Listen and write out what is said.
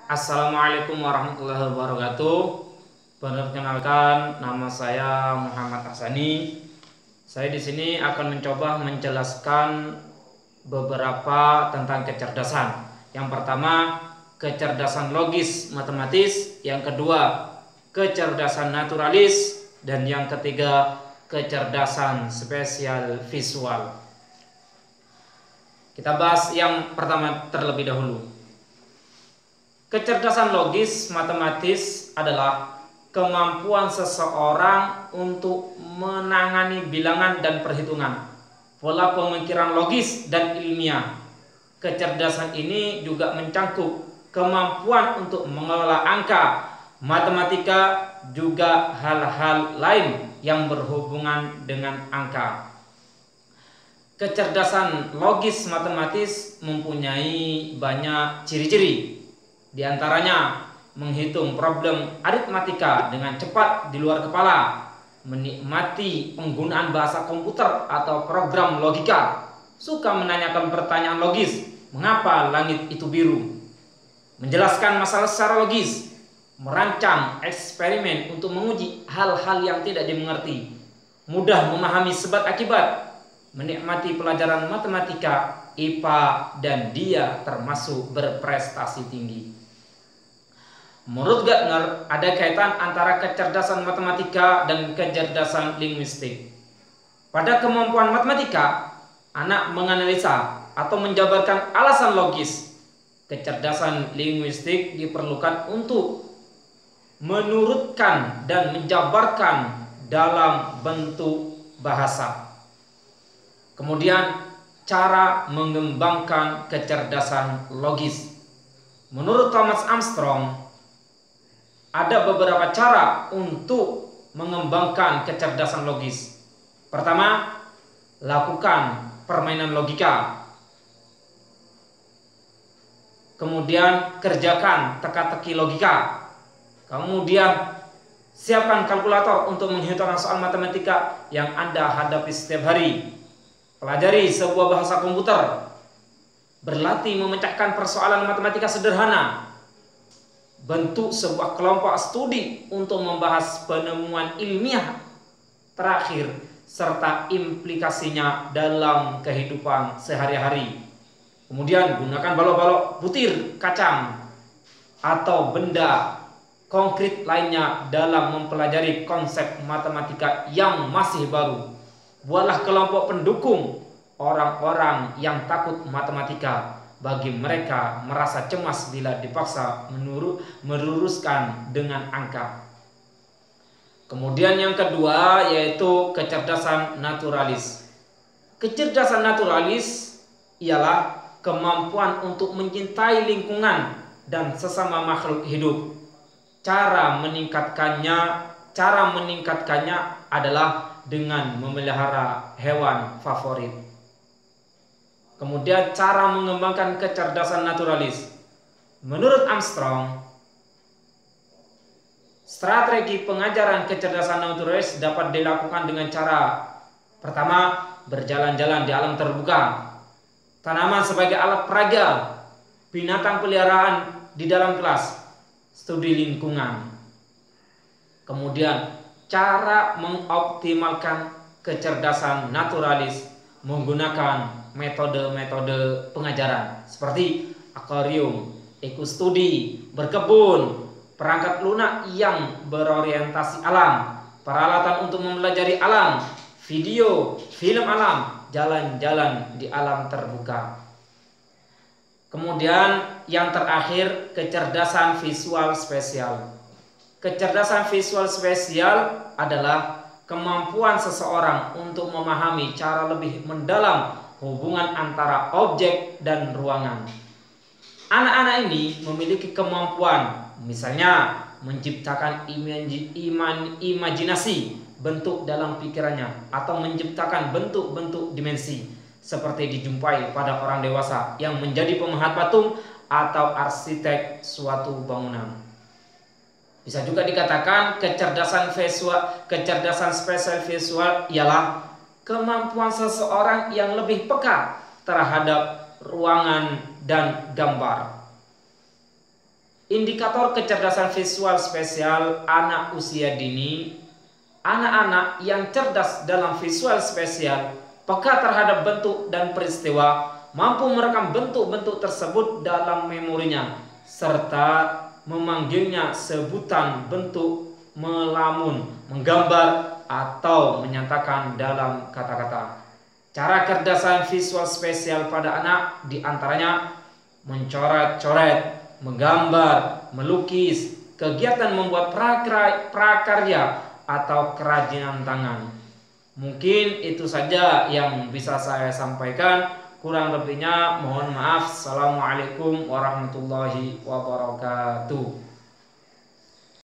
Assalamualaikum warahmatullahi wabarakatuh. Perkenalkan, nama saya Muhammad Ahsani. Saya di sini akan mencoba menjelaskan beberapa tentang kecerdasan. Yang pertama, kecerdasan logis matematis. Yang kedua, kecerdasan naturalis. Dan yang ketiga, kecerdasan spesial visual. Kita bahas yang pertama terlebih dahulu. Kecerdasan logis matematis adalah kemampuan seseorang untuk menangani bilangan dan perhitungan, pola pemikiran logis dan ilmiah. Kecerdasan ini juga mencakup kemampuan untuk mengelola angka, matematika, juga hal-hal lain yang berhubungan dengan angka. Kecerdasan logis matematis mempunyai banyak ciri-ciri. Di antaranya, menghitung problem aritmatika dengan cepat di luar kepala, menikmati penggunaan bahasa komputer atau program logika, suka menanyakan pertanyaan logis, mengapa langit itu biru, menjelaskan masalah secara logis, merancang eksperimen untuk menguji hal-hal yang tidak dimengerti, mudah memahami sebab akibat, menikmati pelajaran matematika, IPA, dan dia termasuk berprestasi tinggi. Menurut Gartner, ada kaitan antara kecerdasan matematika dan kecerdasan linguistik. Pada kemampuan matematika, anak menganalisa atau menjabarkan alasan logis. Kecerdasan linguistik diperlukan untuk menurutkan dan menjabarkan dalam bentuk bahasa. Kemudian, cara mengembangkan kecerdasan logis. Menurut Thomas Armstrong, ada beberapa cara untuk mengembangkan kecerdasan logis. Pertama, lakukan permainan logika. Kemudian, kerjakan teka-teki logika. Kemudian, siapkan kalkulator untuk menghitung soal matematika yang Anda hadapi setiap hari. Pelajari sebuah bahasa komputer. Berlatih memecahkan persoalan matematika sederhana. Bentuk sebuah kelompok studi untuk membahas penemuan ilmiah terakhir serta implikasinya dalam kehidupan sehari-hari. Kemudian gunakan balok-balok butir kacang atau benda konkret lainnya dalam mempelajari konsep matematika yang masih baru. Buatlah kelompok pendukung orang-orang yang takut matematika. Bagi mereka merasa cemas bila dipaksa meluruskan dengan angka. Kemudian yang kedua yaitu kecerdasan naturalis. Kecerdasan naturalis ialah kemampuan untuk mencintai lingkungan dan sesama makhluk hidup. Cara meningkatkannya adalah dengan memelihara hewan favorit. Kemudian cara mengembangkan kecerdasan naturalis. Menurut Armstrong, strategi pengajaran kecerdasan naturalis dapat dilakukan dengan cara pertama, berjalan-jalan di alam terbuka, tanaman sebagai alat peraga, binatang peliharaan di dalam kelas, studi lingkungan. Kemudian cara mengoptimalkan kecerdasan naturalis menggunakan metode-metode pengajaran seperti akuarium, ekostudi, berkebun, perangkat lunak yang berorientasi alam, peralatan untuk mempelajari alam, video, film alam, jalan-jalan di alam terbuka. Kemudian yang terakhir, kecerdasan visual spesial. Kecerdasan visual spesial adalah kemampuan seseorang untuk memahami cara lebih mendalam hubungan antara objek dan ruangan. Anak-anak ini memiliki kemampuan, misalnya menciptakan imajinasi bentuk dalam pikirannya atau menciptakan bentuk-bentuk dimensi seperti dijumpai pada orang dewasa yang menjadi pemahat patung atau arsitek suatu bangunan. Bisa juga dikatakan kecerdasan spesial visual ialah kemampuan seseorang yang lebih peka terhadap ruangan dan gambar. Indikator kecerdasan visual spesial anak usia dini. Anak-anak yang cerdas dalam visual spesial, peka terhadap bentuk dan peristiwa, mampu merekam bentuk-bentuk tersebut dalam memorinya, serta memanggilnya sebutan bentuk, melamun, menggambar, atau menyatakan dalam kata-kata. Cara kecerdasan visual spesial pada anak diantaranya mencoret-coret, menggambar, melukis, kegiatan membuat prakarya atau kerajinan tangan. Mungkin itu saja yang bisa saya sampaikan. Kurang lebihnya mohon maaf. Assalamualaikum warahmatullahi wabarakatuh.